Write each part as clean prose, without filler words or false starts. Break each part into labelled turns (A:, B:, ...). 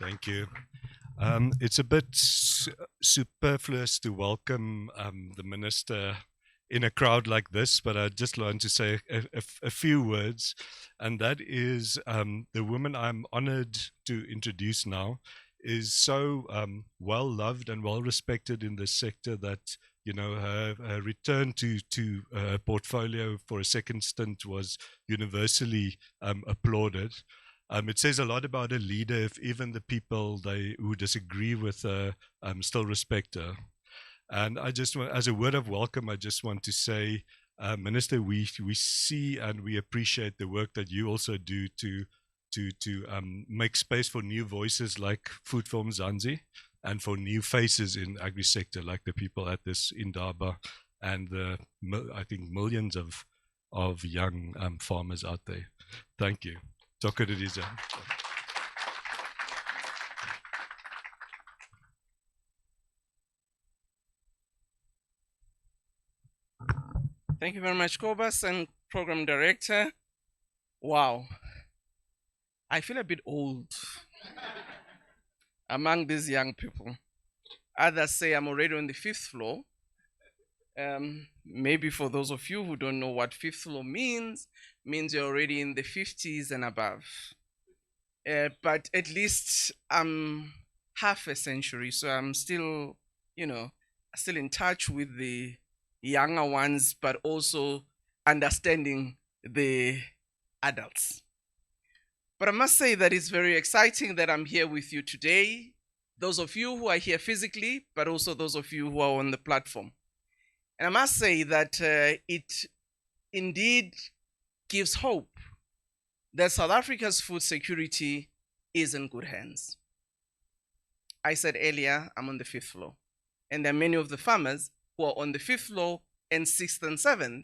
A: Thank you. It's a bit superfluous to welcome the minister in a crowd like this, but I just want to say a few words, and that is the woman I'm honored to introduce now is so well loved and well respected in this sector that her return to her portfolio for a second stint was universally applauded. It says a lot about a leader if even the people who disagree with her still respect her. And I just want, as a word of welcome, I just want to say, Minister, we see and we appreciate the work that you also do to make space for new voices like Food for Mzansi and for new faces in agri-sector like the people at this Indaba and the, I think, millions of young farmers out there. Thank you. Thoko Didiza.
B: Thank you very much, Kobus and Program Director. Wow. I feel a bit old among these young people. Others say I'm already on the 5th floor. Maybe for those of you who don't know what 5th floor means you're already in the 50s and above. But at least I'm half a century, so I'm still, still in touch with the younger ones, but also understanding the adults. But I must say that it's very exciting that I'm here with you today, those of you who are here physically, but also those of you who are on the platform. And I must say that it indeed gives hope that South Africa's food security is in good hands. I said earlier, I'm on the 5th floor, and there are many of the farmers who are on the 5th floor and 6th and 7th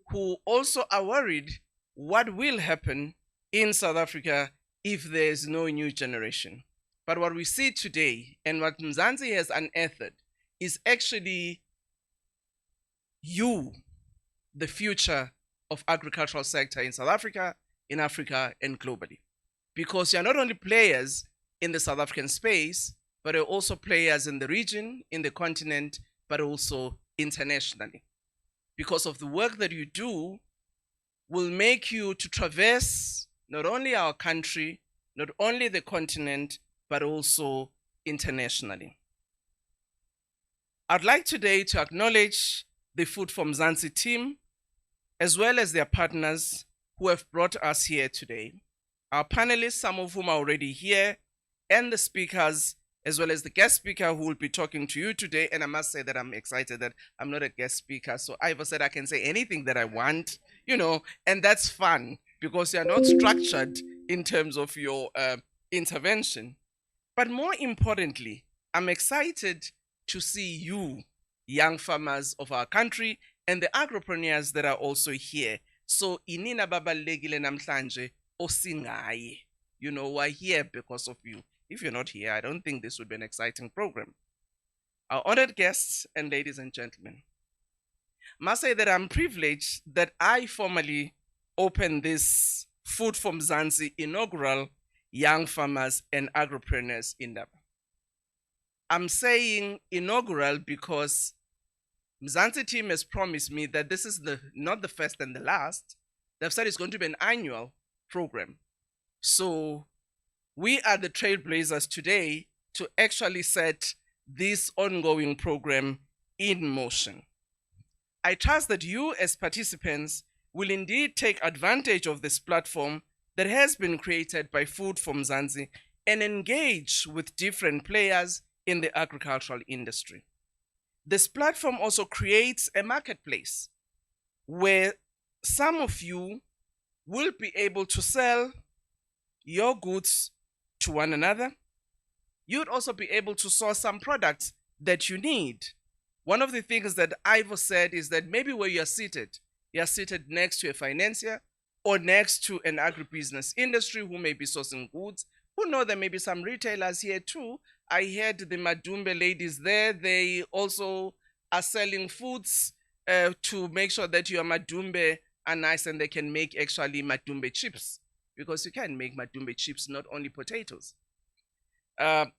B: who also are worried what will happen in South Africa if there's no new generation. But what we see today and what Mzansi has unearthed is actually the future of agricultural sector in South Africa, in Africa, and globally. Because you're not only players in the South African space, but you're also players in the region, in the continent, but also internationally. Because of the work that you do will make you to traverse not only our country, not only the continent, but also internationally. I'd like today to acknowledge the Food for Mzansi team, as well as their partners who have brought us here today. Our panelists, some of whom are already here, and the speakers, as well as the guest speaker who will be talking to you today. And I must say that I'm excited that I'm not a guest speaker. So Ivor said I can say anything that I want, and that's fun because you're not structured in terms of your intervention. But more importantly, I'm excited to see you, young farmers of our country, and the agripreneurs that are also here. So inina babalekile namhlanje osingaye. We're here because of you. If you're not here, I don't think this would be an exciting program. Our honored guests and ladies and gentlemen, I must say that I'm privileged that I formally opened this Food for Mzansi inaugural Young Farmers and Agripreneurs Indaba. I'm saying inaugural because Mzansi team has promised me that this is not the first and the last. They've said it's going to be an annual program. So we are the trailblazers today to actually set this ongoing program in motion. I trust that you as participants will indeed take advantage of this platform that has been created by Food for Mzansi and engage with different players in the agricultural industry. This platform also creates a marketplace where some of you will be able to sell your goods to one another. You'd also be able to source some products that you need. One of the things that Ivor said is that maybe where you're seated next to a financier or next to an agribusiness industry who may be sourcing goods. Who know there may be some retailers here too. I heard the Madumbe ladies there. They also are selling foods to make sure that your Madumbe are nice and they can make actually Madumbe chips. Because you can make Madumbe chips, not only potatoes.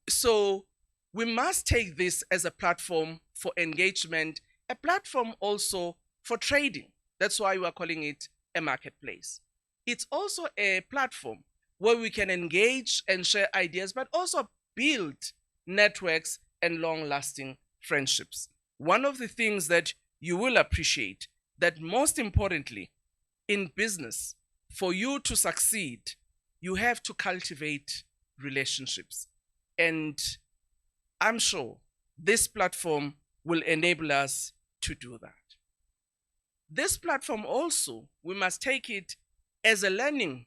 B: So we must take this as a platform for engagement, a platform also for trading. That's why we are calling it a marketplace. It's also a platform where we can engage and share ideas, but also build networks and long-lasting friendships. One of the things that you will appreciate, that most importantly in business, for you to succeed, you have to cultivate relationships. And I'm sure this platform will enable us to do that. This platform also, we must take it as a learning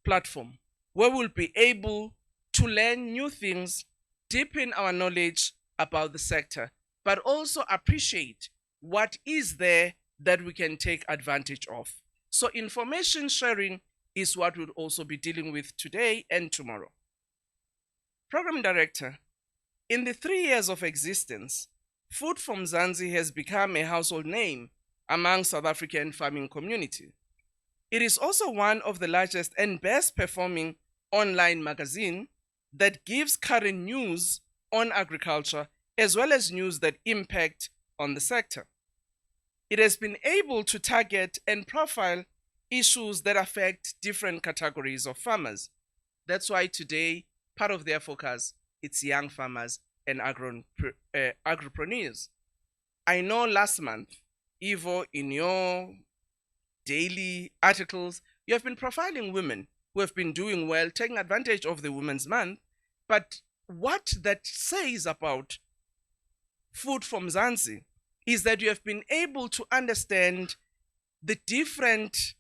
B: platform where we'll be able to learn new things, deepen our knowledge about the sector, but also appreciate what is there that we can take advantage of. So information sharing is what we'll also be dealing with today and tomorrow. Program Director, in the 3 years of existence, Food from Mzansi has become a household name among South African farming community. It is also one of the largest and best performing online magazine that gives current news on agriculture as well as news that impact on the sector. It has been able to target and profile issues that affect different categories of farmers. That's why today, part of their focus, it's young farmers and agropreneurs. I know last month, Ivo, in your daily articles, you have been profiling women who have been doing well, taking advantage of the Women's Month. But what that says about Food from Mzansi is that you have been able to understand the different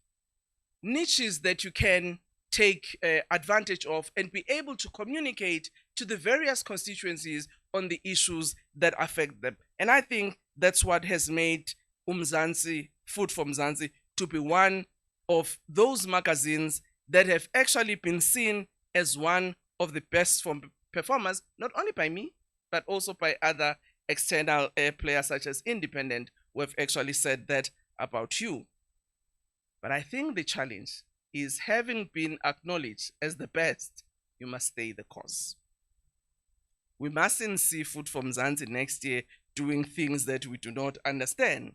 B: niches that you can take advantage of and be able to communicate to the various constituencies on the issues that affect them. And I think that's what has made Mzansi, Food from Mzansi, to be one of those magazines that have actually been seen as one of the best performers, not only by me, but also by other external players such as Independent, who have actually said that about you. But I think the challenge is, having been acknowledged as the best, you must stay the course. We mustn't see Food from Mzansi next year doing things that we do not understand,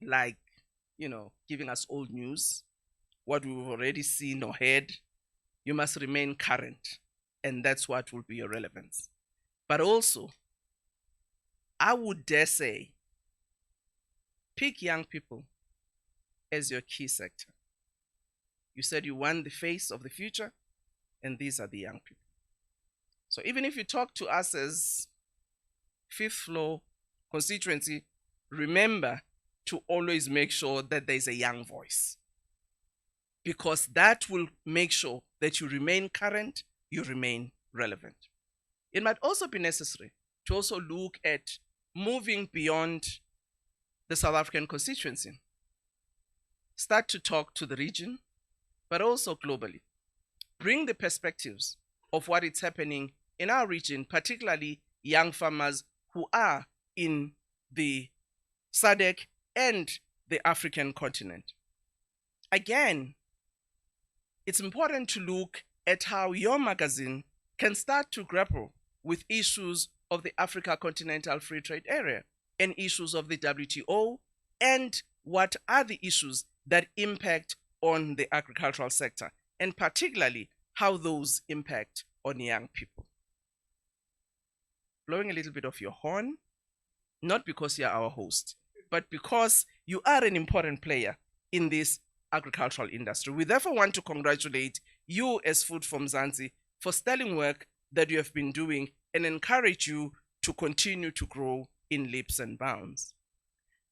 B: like, giving us old news, what we've already seen or heard. You must remain current, and that's what will be your relevance. But also, I would dare say, pick young people as your key sector. You said you want the face of the future, and these are the young people. So even if you talk to us as fifth floor constituency, remember to always make sure that there's a young voice, because that will make sure that you remain current, you remain relevant. It might also be necessary to also look at moving beyond the South African constituency. Start to talk to the region, but also globally. Bring the perspectives of what is happening in our region, particularly young farmers who are in the SADC and the African continent. Again, it's important to look at how your magazine can start to grapple with issues of the Africa Continental Free Trade Area and issues of the WTO, and what are the issues that impact on the agricultural sector, and particularly how those impact on young people. Blowing a little bit of your horn, not because you're our host, but because you are an important player in this agricultural industry. We therefore want to congratulate you as Food from Mzansi for sterling work that you have been doing, and encourage you to continue to grow in leaps and bounds.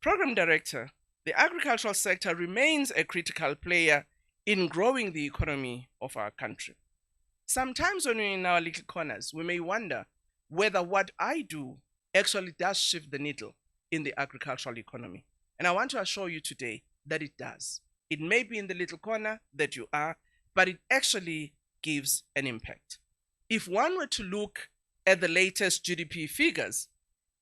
B: Program Director, the agricultural sector remains a critical player in growing the economy of our country. Sometimes when we're in our little corners, we may wonder whether what I do actually does shift the needle in the agricultural economy. And I want to assure you today that it does. It may be in the little corner that you are, but it actually gives an impact. If one were to look at the latest GDP figures,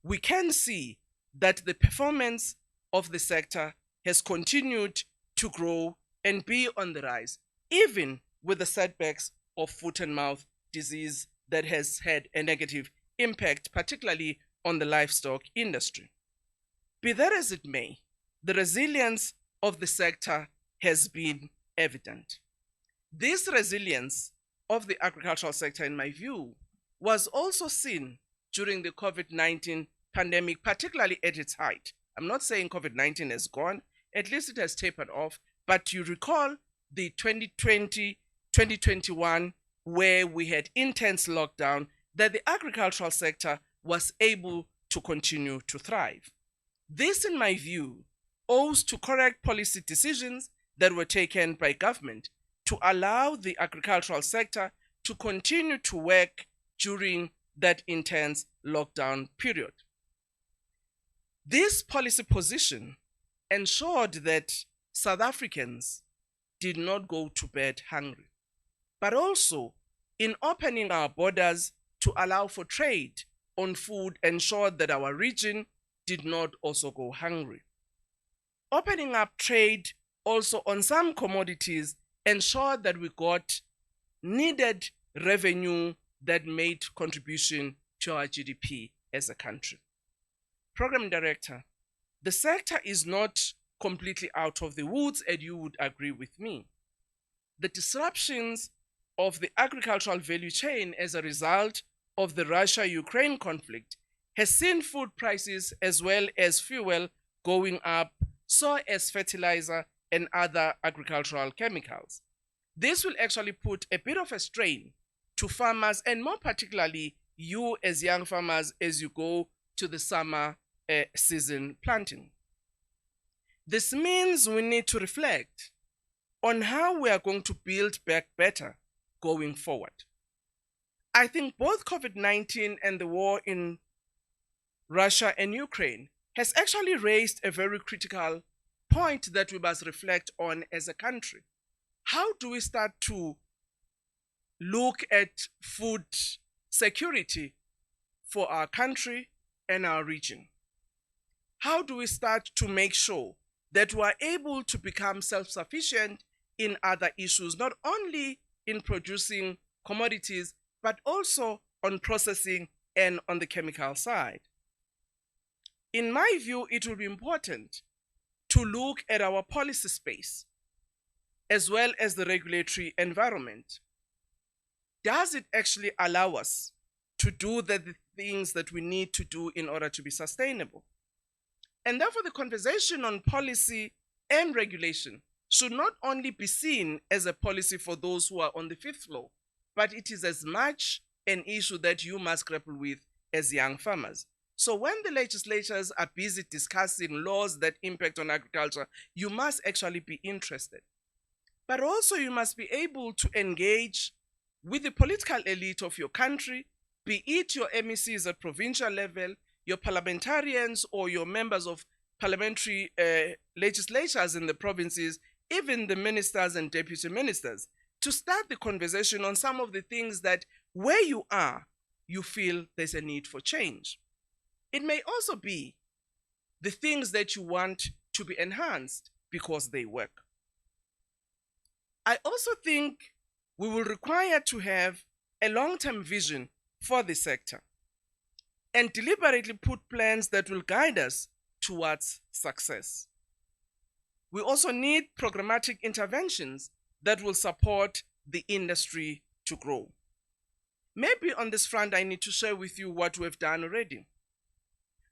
B: we can see that the performance of the sector has continued to grow and be on the rise, even with the setbacks of foot and mouth disease that has had a negative impact, particularly on the livestock industry. Be that as it may, the resilience of the sector has been evident. This resilience of the agricultural sector, in my view, was also seen during the COVID-19 pandemic, particularly at its height. I'm not saying COVID-19 has gone, at least it has tapered off, but you recall the 2020, 2021, where we had intense lockdown, that the agricultural sector was able to continue to thrive. This, in my view, owes to correct policy decisions that were taken by government to allow the agricultural sector to continue to work during that intense lockdown period. This policy position ensured that South Africans did not go to bed hungry, but also in opening our borders to allow for trade on food ensured that our region did not also go hungry. Opening up trade also on some commodities ensured that we got needed revenue that made contribution to our GDP as a country. Program Director, the sector is not completely out of the woods, and you would agree with me. The disruptions of the agricultural value chain as a result of the Russia-Ukraine conflict has seen food prices as well as fuel going up, so as fertilizer and other agricultural chemicals. This will actually put a bit of a strain to farmers, and more particularly you as young farmers as you go to the summer season planting. This means we need to reflect on how we are going to build back better going forward. I think both COVID-19 and the war in Russia and Ukraine has actually raised a very critical point that we must reflect on as a country. How do we start to look at food security for our country and our region? How do we start to make sure that we are able to become self-sufficient in other issues, not only in producing commodities, but also on processing and on the chemical side? In my view, it will be important to look at our policy space as well as the regulatory environment. Does it actually allow us to do the things that we need to do in order to be sustainable? And therefore, the conversation on policy and regulation should not only be seen as a policy for those who are on the fifth floor, but it is as much an issue that you must grapple with as young farmers. So when the legislatures are busy discussing laws that impact on agriculture, you must actually be interested. But also you must be able to engage with the political elite of your country, be it your MECs at provincial level, your parliamentarians or your members of parliamentary legislatures in the provinces, even the ministers and deputy ministers, to start the conversation on some of the things that where you are, you feel there's a need for change. It may also be the things that you want to be enhanced because they work. I also think we will require to have a long-term vision for the sector and deliberately put plans that will guide us towards success. We also need programmatic interventions that will support the industry to grow. Maybe on this front, I need to share with you what we've done already.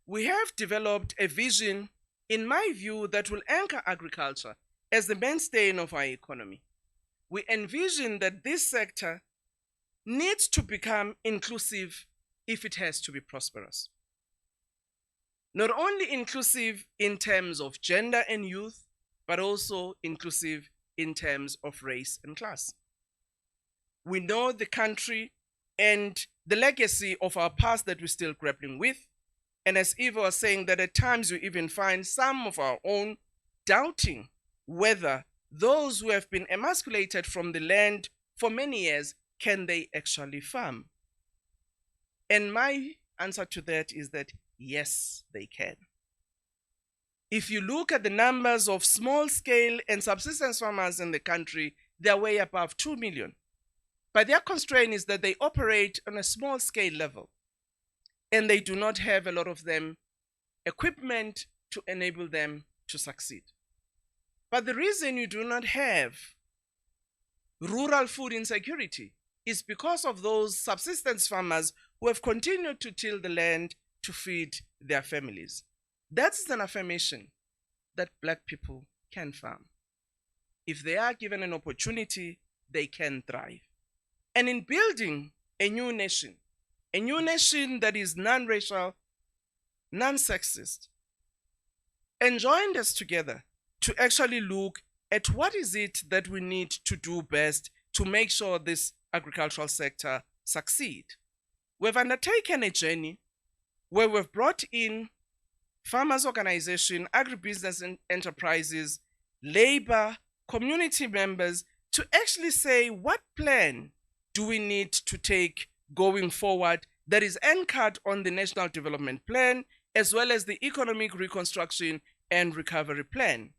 B: We have developed a vision, in my view, that will anchor agriculture as the mainstay of our economy. We envision that this sector needs to become inclusive if it has to be prosperous. Not only inclusive in terms of gender and youth, but also inclusive in terms of race and class. We know the country and the legacy of our past that we're still grappling with. And as Eva was saying, that at times we even find some of our own doubting whether those who have been emasculated from the land for many years, can they actually farm? And my answer to that is that yes, they can. If you look at the numbers of small-scale and subsistence farmers in the country, they're way above 2 million. But their constraint is that they operate on a small scale level, and they do not have a lot of them equipment to enable them to succeed. But the reason you do not have rural food insecurity is because of those subsistence farmers who have continued to till the land to feed their families. That's an affirmation that Black people can farm. If they are given an opportunity, they can thrive. And in building a new nation that is non-racial, non-sexist, and joined us together to actually look at what is it that we need to do best to make sure this agricultural sector succeed. We've undertaken a journey where we've brought in farmers' organization, agribusiness enterprises, labor, community members to actually say, what plan do we need to take going forward that is anchored on the National Development Plan as well as the Economic Reconstruction and Recovery Plan.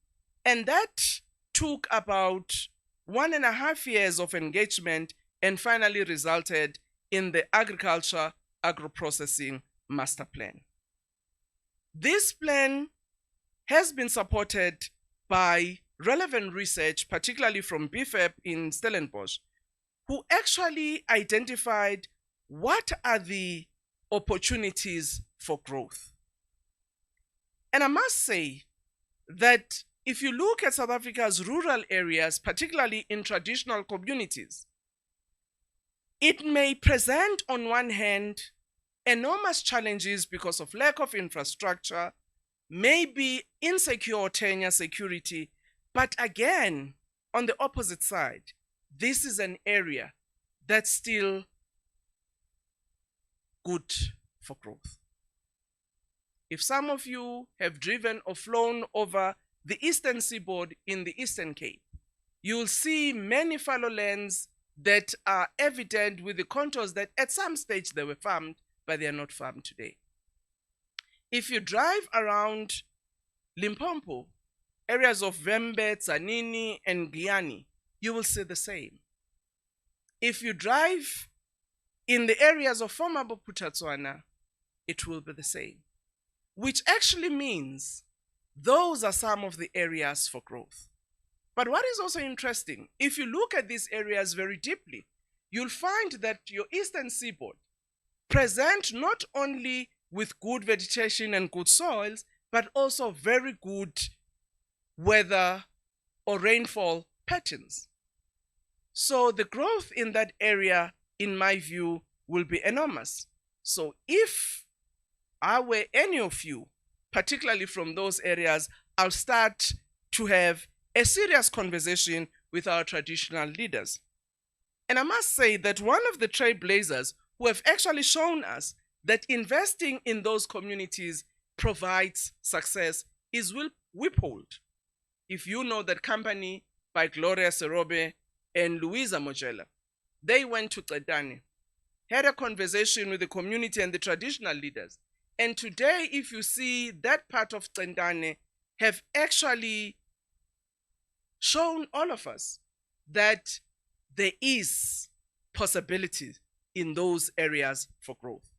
B: And that took about 1.5 years of engagement and finally resulted in the Agriculture Agro-Processing Master Plan. This plan has been supported by relevant research, particularly from BFAP in Stellenbosch, who actually identified what are the opportunities for growth. And I must say that if you look at South Africa's rural areas, particularly in traditional communities, it may present on one hand enormous challenges because of lack of infrastructure, maybe insecure or tenure security, but again, on the opposite side, this is an area that's still good for growth. If some of you have driven or flown over the eastern seaboard in the Eastern Cape, you'll see many fallow lands that are evident with the contours that at some stage they were farmed, but they are not farmed today. If you drive around Limpopo, areas of Vembe, Tzanini, and Guyani, you will see the same. If you drive in the areas of former Bophuthatswana, it will be the same, which actually means those are some of the areas for growth. But what is also interesting, if you look at these areas very deeply, you'll find that your eastern seaboard present not only with good vegetation and good soils, but also very good weather or rainfall patterns. So the growth in that area, in my view, will be enormous. So if I were any of you, particularly from those areas, I'll start to have a serious conversation with our traditional leaders. And I must say that one of the trailblazers who have actually shown us that investing in those communities provides success is Wiphold. If you know that company by Gloria Serobe and Louisa Mojela, they went to Qedani, had a conversation with the community and the traditional leaders. And today, if you see that part of Qedani, have actually shown all of us that there is possibility in those areas for growth.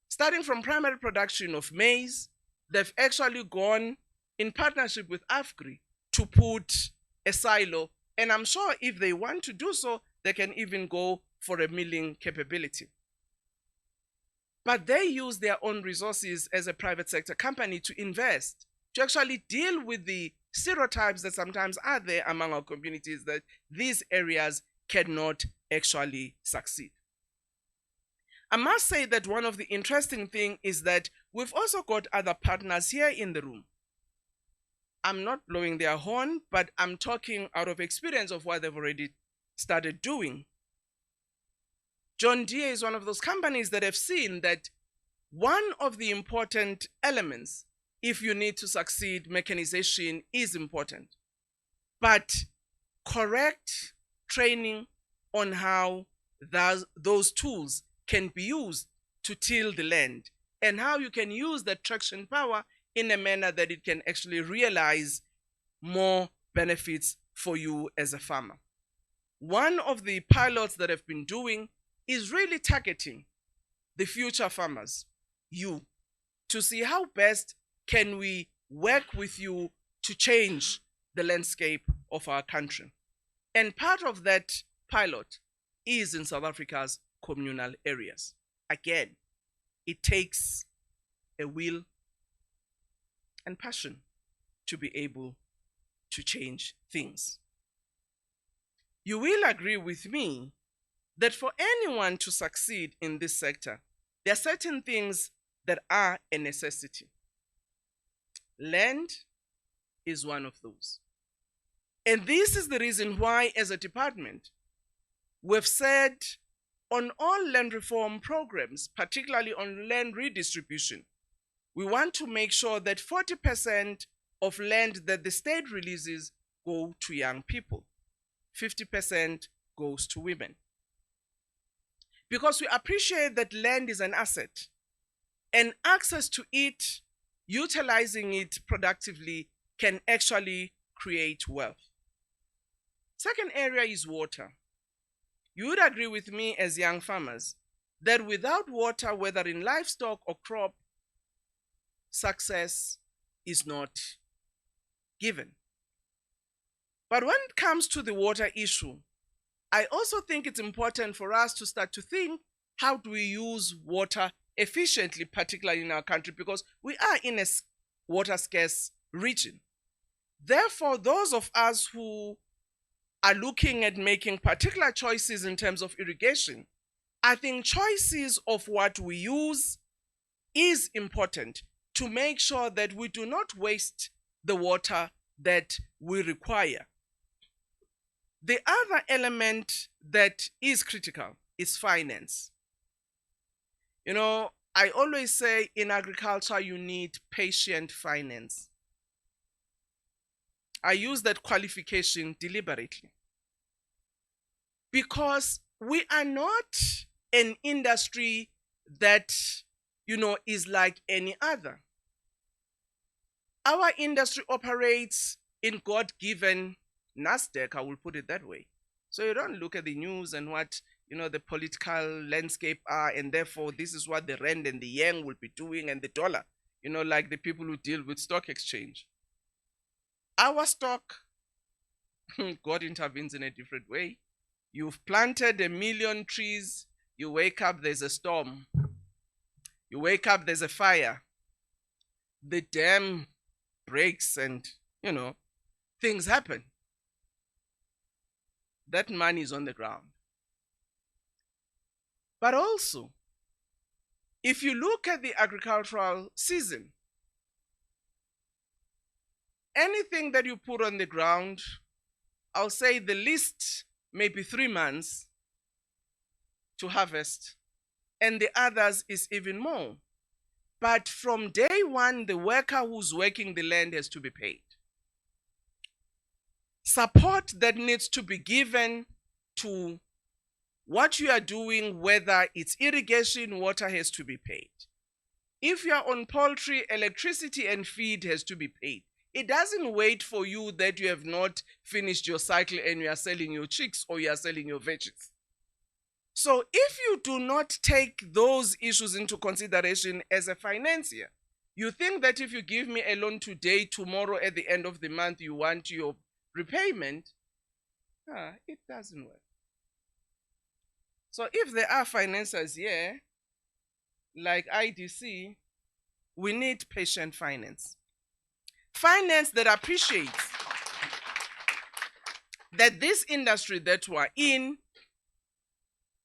B: Starting from primary production of maize, they've actually gone in partnership with AFGRI to put a silo, and I'm sure if they want to do so, they can even go for a milling capability. But they use their own resources as a private sector company to invest, to actually deal with the stereotypes that sometimes are there among our communities that these areas cannot actually succeed. I must say that one of the interesting things is that we've also got other partners here in the room. I'm not blowing their horn, but I'm talking out of experience of what they've already started doing. John Deere is one of those companies that have seen that one of the important elements, if you need to succeed, mechanization is important. But correct training on how those tools can be used to till the land and how you can use that traction power in a manner that it can actually realize more benefits for you as a farmer. one of the pilots that I've been doing is really targeting the future farmers, you, to see how best can we work with you to change the landscape of our country. And part of that pilot is in South Africa's communal areas. Again, it takes a will and passion to be able to change things. You will agree with me that for anyone to succeed in this sector, there are certain things that are a necessity. Land is one of those. And this is the reason why, as a department, we've said on all land reform programs, particularly on land redistribution, we want to make sure that 40% of land that the state releases go to young people. 50% goes to women. Because we appreciate that land is an asset, and access to it, utilizing it productively, can actually create wealth. Second area is water. You would agree with me as young farmers that without water, whether in livestock or crop, success is not given. But when it comes to the water issue, I also think it's important for us to start to think, how do we use water efficiently, particularly in our country, because we are in a water scarce region. Therefore, those of us who are looking at making particular choices in terms of irrigation, I think choices of what we use is important to make sure that we do not waste the water that we require. The other element that is critical is finance. You know, I always say in agriculture, you need patient finance. I use that qualification deliberately because we are not an industry that, is like any other. Our industry operates in God-given NASDAQ, I will put it that way. So you don't look at the news and what the political landscape are, and therefore this is what the rand and the yen will be doing, and the dollar, like the people who deal with stock exchange. Our stock, God intervenes in a different way. You've planted 1 million trees, you wake up, there's a storm. You wake up, there's a fire. The dam breaks and, things happen. That money is on the ground. But also, if you look at the agricultural season, anything that you put on the ground, I'll say the least maybe 3 months to harvest, and the others is even more. But from day one, the worker who's working the land has to be paid. Support that needs to be given to what you are doing, whether it's irrigation, water has to be paid. If you are on poultry, electricity and feed has to be paid. It doesn't wait for you that you have not finished your cycle and you are selling your chicks or you are selling your veggies. So if you do not take those issues into consideration as a financier, you think that if you give me a loan today, tomorrow at the end of the month, you want your repayment, it doesn't work. So if there are financiers here, like IDC, we need patient finance. Finance that appreciates that this industry that we're in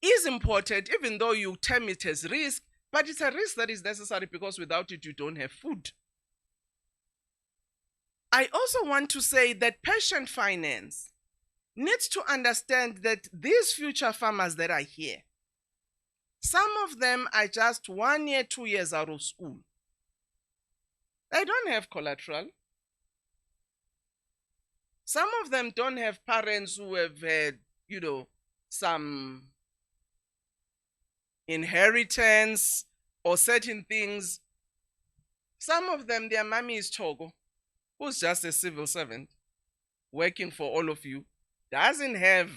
B: is important, even though you term it as risk, but it's a risk that is necessary because without it, you don't have food. I also want to say that patient finance needs to understand that these future farmers that are here, some of them are just 1 year, 2 years out of school. They don't have collateral. Some of them don't have parents who have had, some inheritance or certain things. Some of them, their mommy is Thoko, who's just a civil servant working for all of you, doesn't have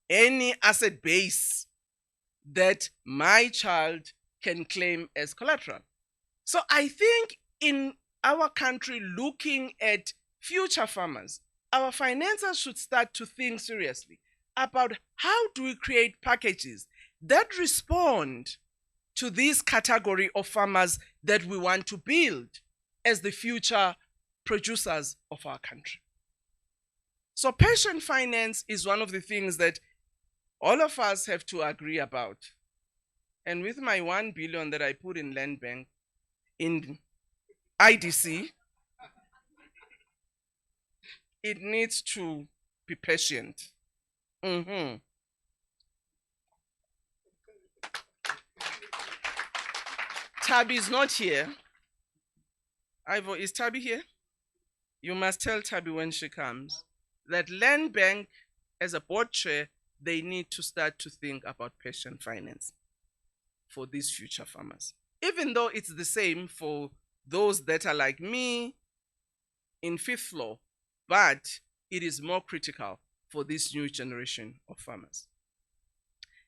B: any asset base that my child can claim as collateral. So I think in our country, looking at future farmers, our financiers should start to think seriously about how do we create packages that respond to this category of farmers that we want to build as the future producers of our country. So pension finance is one of the things that all of us have to agree about. And with my 1 billion that I put in land bank, in IDC, it needs to be patient. Tabby is not here. Ivo, is Tabby here? You must tell Tabby when she comes that land bank, as a board chair, they need to start to think about pension finance for these future farmers. Even though it's the same for those that are like me in fifth floor, but it is more critical for this new generation of farmers.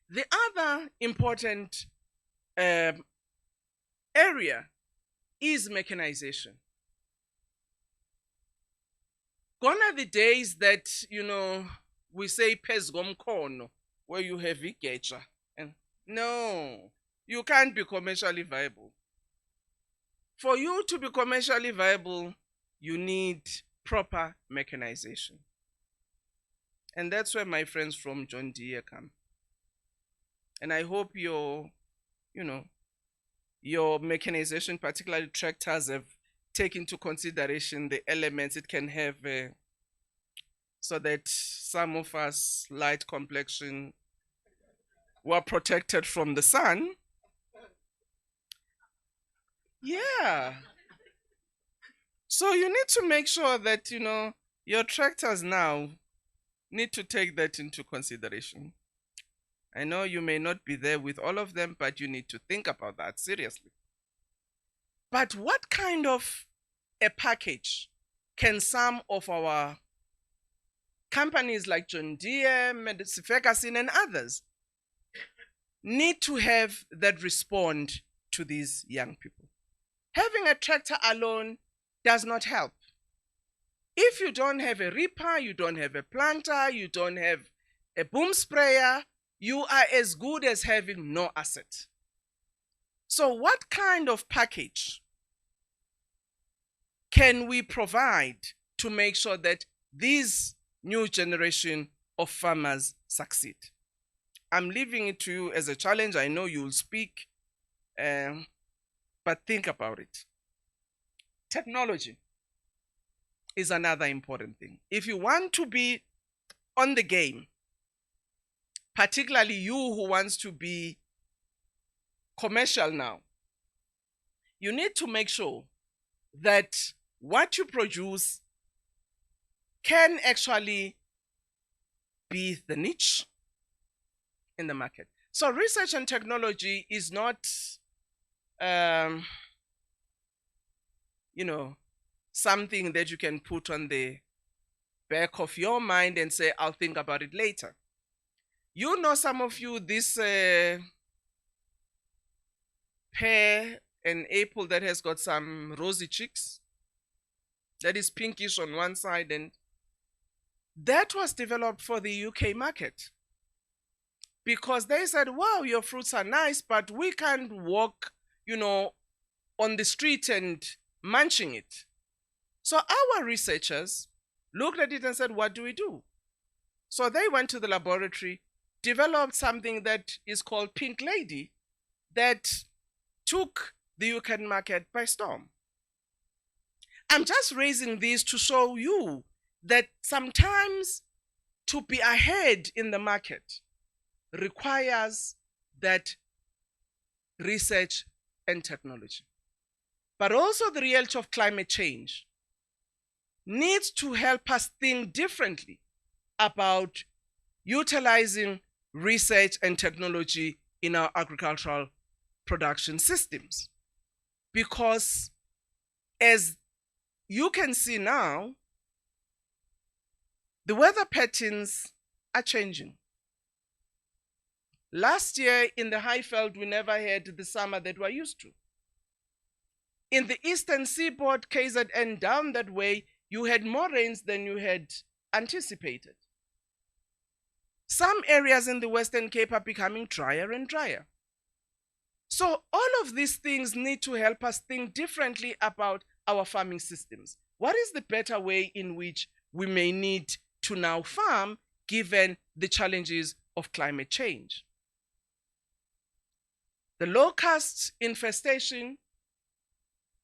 B: The other important area is mechanization. Gone are the days that, we say pezgomkono, where you have igeja. And no, you can't be commercially viable. For you to be commercially viable, you need proper mechanization. And that's where my friends from John Deere come. And I hope your mechanization, particularly tractors, have taken into consideration the elements it can have so that some of us light complexion were protected from the sun. Yeah. So you need to make sure that, your tractors now need to take that into consideration. I know you may not be there with all of them, but you need to think about that seriously. But what kind of a package can some of our companies like John Deere, Ferguson, and others need to have that respond to these young people? Having a tractor alone does not help. If you don't have a reaper, you don't have a planter, you don't have a boom sprayer, you are as good as having no asset. So what kind of package can we provide to make sure that this new generation of farmers succeed? I'm leaving it to you as a challenge. I know you'll speak, but think about it. Technology is another important thing. If you want to be on the game, particularly you who wants to be commercial now, you need to make sure that what you produce can actually be the niche in the market. So research and technology is not, something that you can put on the back of your mind and say, I'll think about it later. Some of you, this pear and apple that has got some rosy cheeks, that is pinkish on one side, and that was developed for the UK market. Because they said, wow, your fruits are nice, but we can't walk, on the street and munching it. So our researchers looked at it and said, what do we do? So they went to the laboratory, developed something that is called Pink Lady that took the UK market by storm. I'm just raising this to show you that sometimes to be ahead in the market requires that research and technology. But also the reality of climate change needs to help us think differently about utilizing research and technology in our agricultural production systems. Because as you can see now, the weather patterns are changing. Last year in the Highveld, we never had the summer that we're used to. In the eastern seaboard, KZN down that way, you had more rains than you had anticipated. Some areas in the Western Cape are becoming drier and drier. So all of these things need to help us think differently about our farming systems. What is the better way in which we may need to now farm given the challenges of climate change? The locust infestation,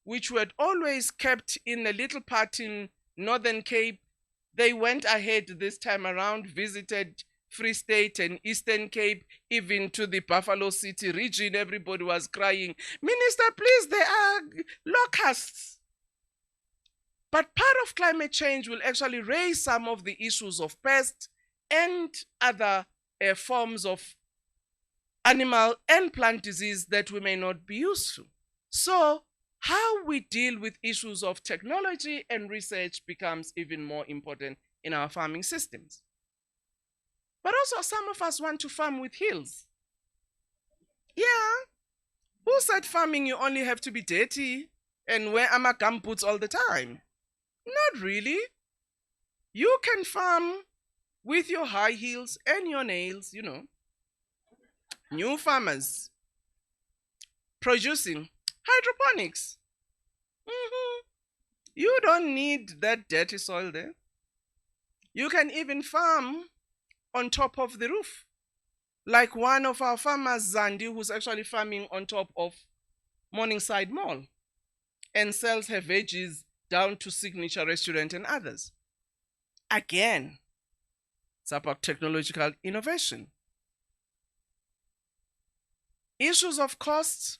B: which we had always kept in a little part in Northern Cape, they went ahead this time around, visited Free State and Eastern Cape, even to the Buffalo City region. Everybody was crying, "Minister, please, there are locusts." But part of climate change will actually raise some of the issues of pests and other forms of animal and plant disease that we may not be used to. So how we deal with issues of technology and research becomes even more important in our farming systems. But also some of us want to farm with hills. Yeah. Who said farming you only have to be dirty and wear gum boots all the time? Not really. You can farm with your high heels and your nails, you know. New farmers producing hydroponics. You don't need that dirty soil there. You can even farm on top of the roof. Like one of our farmers, Zandi, who's actually farming on top of Morningside Mall and sells her veggies down to Signature Restaurant and others. Again, it's about technological innovation. Issues of costs,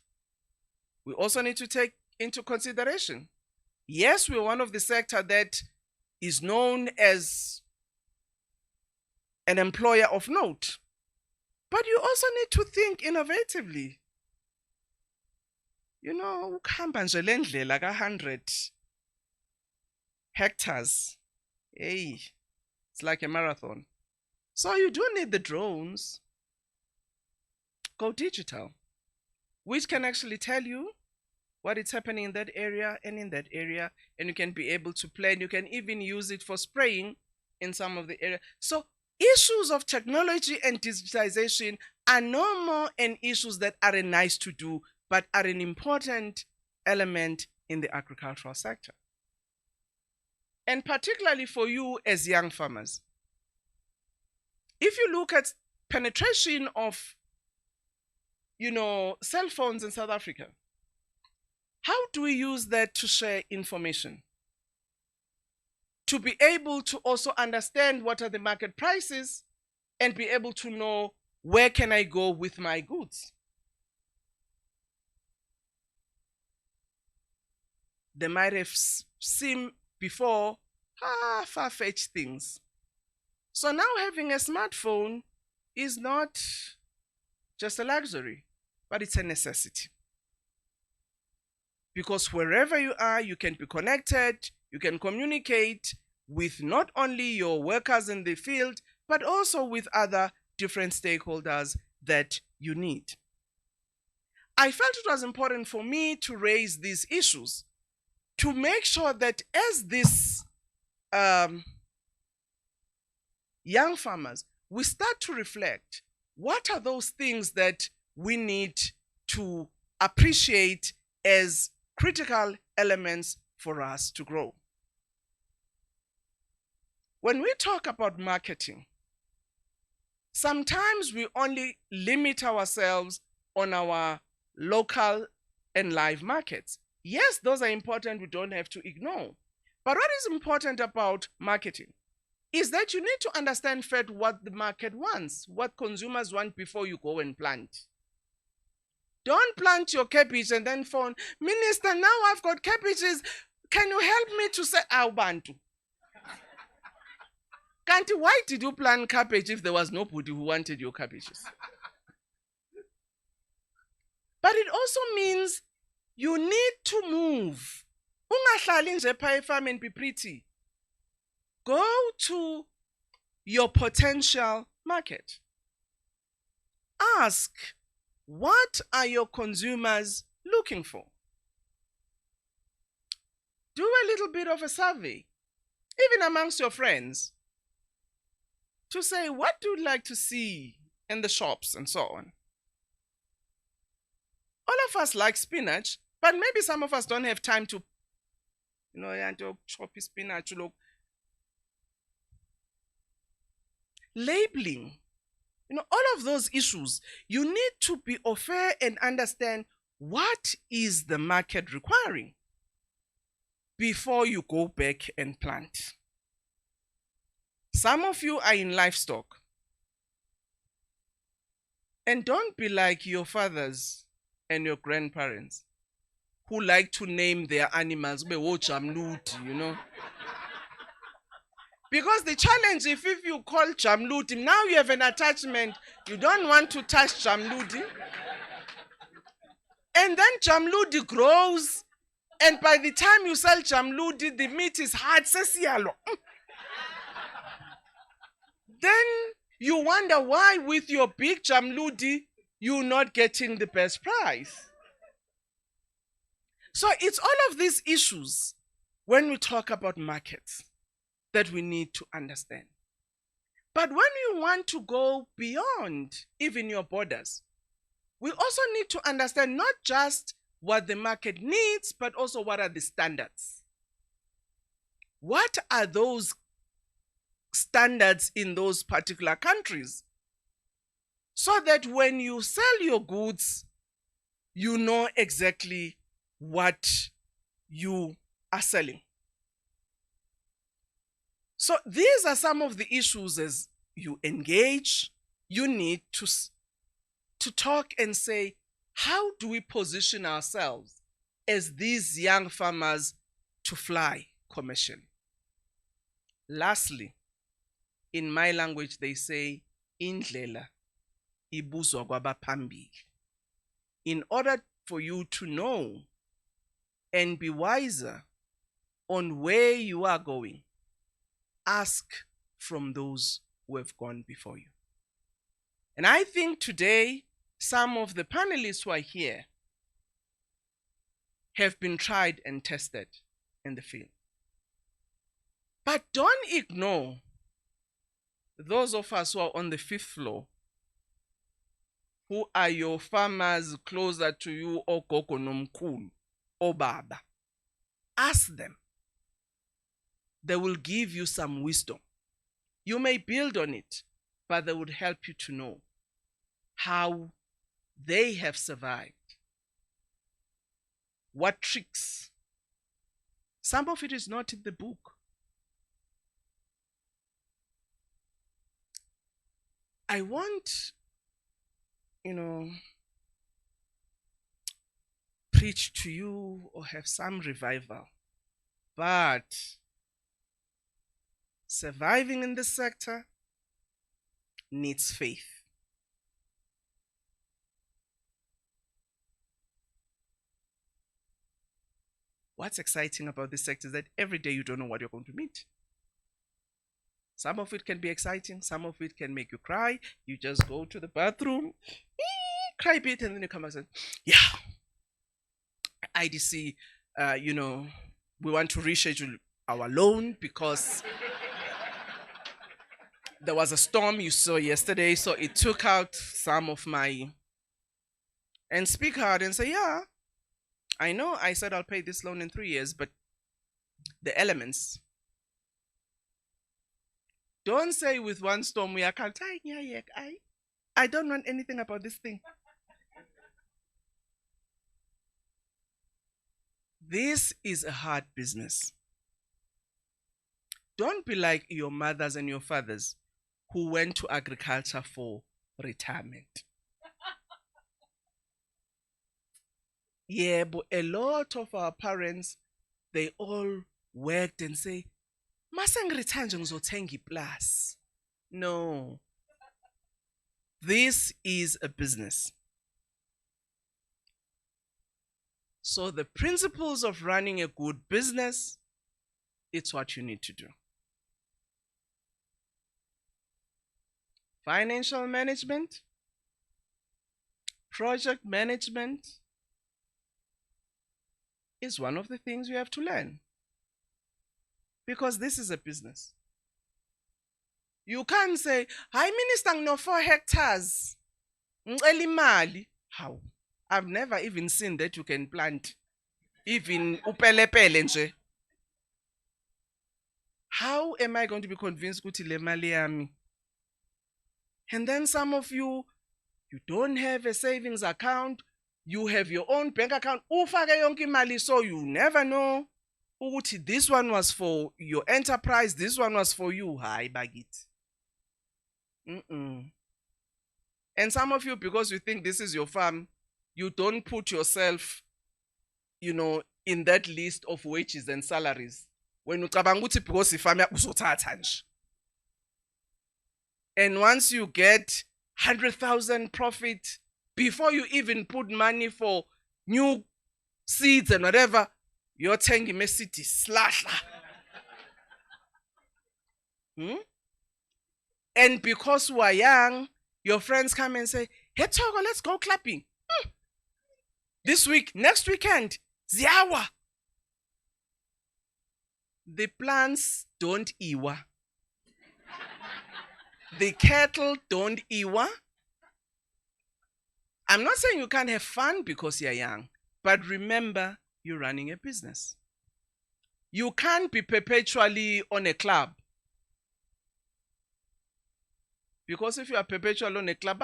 B: we also need to take into consideration. Yes, we're one of the sector that is known as an employer of note, but you also need to think innovatively. You know, ukuhamba nje lendlela ka-100 hectares, hey, it's like a marathon. So you do need the drones. Go digital, which can actually tell you what is happening in that area and in that area, and you can be able to plan. You can even use it for spraying in some of the area. So issues of technology and digitization are no more an issues that are a nice to do, but are an important element in the agricultural sector. And particularly for you as young farmers, if you look at penetration of cell phones in South Africa, how do we use that to share information? To be able to also understand what are the market prices and be able to know where can I go with my goods. They might have seemed before far-fetched things. So now having a smartphone is not just a luxury, but it's a necessity. Because wherever you are, you can be connected, you can communicate with not only your workers in the field, but also with other different stakeholders that you need. I felt it was important for me to raise these issues to make sure that as these young farmers, we start to reflect what are those things that we need to appreciate as critical elements for us to grow. When we talk about marketing, sometimes we only limit ourselves on our local and live markets. Yes, those are important, we don't have to ignore. But what is important about marketing is that you need to understand first what the market wants, what consumers want before you go and plant. Don't plant your cabbage and then phone, "Minister, now I've got cabbages. Can you help me to say Bantu?" Kanti, why did you plant cabbage if there was nobody who wanted your cabbages? But it also means you need to move. Ungahlali nje pha efam and be pretty. Go to your potential market. ask, what are your consumers looking for? Do a little bit of a survey, even amongst your friends, to say, what do you like to see in the shops and so on? All of us like spinach, but maybe some of us don't have time to, chop spinach. Look. Labeling, all of those issues, you need to be aware and understand what is the market requiring before you go back and plant. Some of you are in livestock. And don't be like your fathers and your grandparents who like to name their animals, because the challenge, if you call Jamludi, now you have an attachment. You don't want to touch Jamludi. And then Jamludi grows. And by the time you sell Jamludi, the meat is hard. Then you wonder why with your big Jamludi, you're not getting the best price. So it's all of these issues when we talk about markets that we need to understand. But when you want to go beyond even your borders, we also need to understand not just what the market needs, but also what are the standards. What are those standards in those particular countries? So that when you sell your goods, you know exactly what you are selling. So these are some of the issues as you engage. You need to talk and say, how do we position ourselves as these young farmers to fly commercially? Lastly, in my language, they say, indlela ibuzwa kwabaphambili. In order for you to know and be wiser on where you are going, ask from those who have gone before you. And I think today, some of the panelists who are here have been tried and tested in the field. But don't ignore those of us who are on the 5th floor, who are your farmers closer to you, or Koko nomkhulu, or Baba. Ask them. They will give you some wisdom. You may build on it, but they would help you to know how they have survived. What tricks? Some of it is not in the book. I want, preach to you or have some revival, but surviving in this sector needs faith. What's exciting about this sector is that every day you don't know what you're going to meet. Some of it can be exciting, some of it can make you cry. You just go to the bathroom, cry a bit, and then you come back and say, yeah, IDC, we want to reschedule our loan because there was a storm you saw yesterday, so it took out some of my... And speak out and say, yeah, I know I said I'll pay this loan in 3 years, but the elements... Don't say with one storm we are can't. I don't want anything about this thing. This is a hard business. Don't be like your mothers and your fathers who went to agriculture for retirement. Yeah, but a lot of our parents, they all worked and say, plus. No. This is a business. So the principles of running a good business, it's what you need to do. Financial management, project management is one of the things you have to learn. Because this is a business. You can't say, "Hi, Minister, no 4 hectares. How? I've never even seen that you can plant even upelepele nje. How am I going to be convinced ukuthi le mali yami? And then some of you don't have a savings account. You have your own bank account. Ufake yonke imali, so you never know ukuthi this one was for your enterprise, this one was for you. Hayi bakithi. And some of you, because you think this is your farm, you don't put yourself, in that list of wages and salaries. When ucabanga ukuthi because ifam yakho uzothatha nje. And once you get 100,000 profit, before you even put money for new seeds and whatever, you're telling me city slash. And because we are young, your friends come and say, "Hey Thoko, let's go clapping. This week, next weekend, ziyawa." The plants don't iwa. The cattle don't iwa. I'm not saying you can't have fun because you're young, but remember, you're running a business. You can't be perpetually on a club. Because if you are perpetually on a club,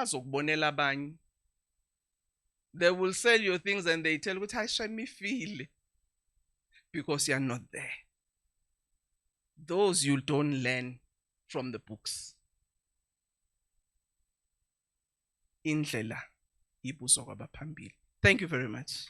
B: they will sell you things and they tell you, "How should me feel?" Because you're not there. Those you don't learn from the books. Indlela ibuso kwabaphambili. Thank you very much.